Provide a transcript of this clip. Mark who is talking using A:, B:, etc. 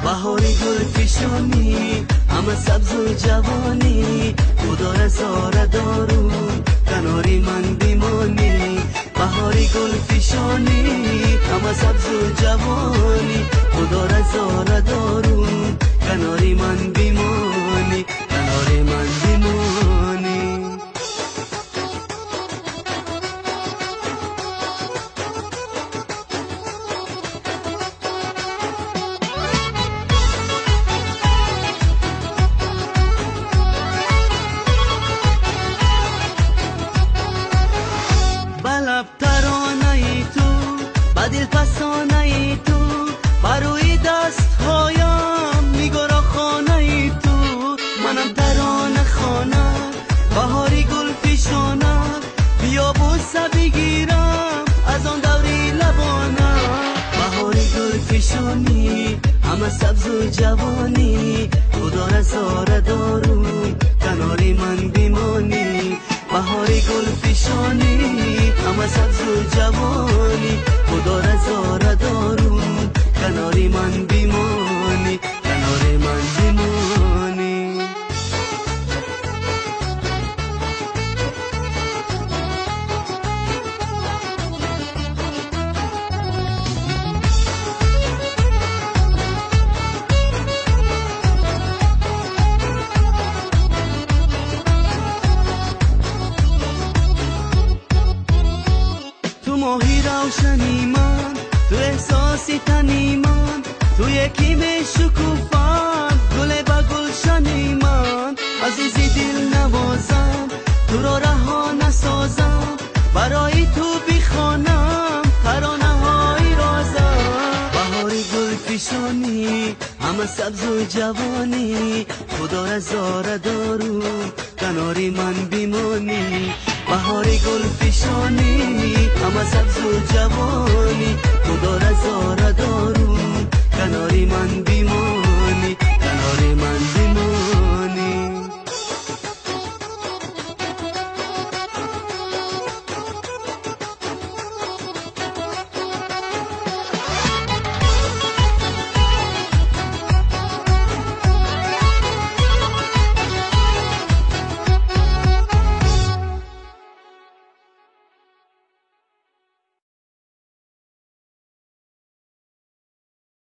A: بهاری گل پیشانی همه سبز و جوانی خدا رزاره دارو کناری من بیمانی بهاری گل پیشانی همه سبز و جوانی خدا رزاره دارو کناری من بیمانی کناری من بیمانی دل پسانه ای تو بروی دست هایم میگره خانه ای تو منم ترانه خانه بهاری گل پیشانه بیا بوسه بگیرم از آن دوری لبانه بهاری گل پیشانی همه سبز و جوانی خدا رزاره دارو کناری من بیمانی بهاری گل پیشانی همه سبز و جوانی خدا رزاره دارو کناری من بیمانی کناری من بیمانی تو ماهی روشنی من تو احساسی تنی من تو یکی می شکوفم گل با گلشنی من عزیزی دل نوازم تو را رها نسازم برای تو بیخوانم ترانه های رازم بهاری گل پیشانی همه سبز و جوانی خدا رزاره دارو کناری من بیمانی بهاری گل پیشانی همه سبز و جوانی خدا رزاره دارو کناری من بیمانی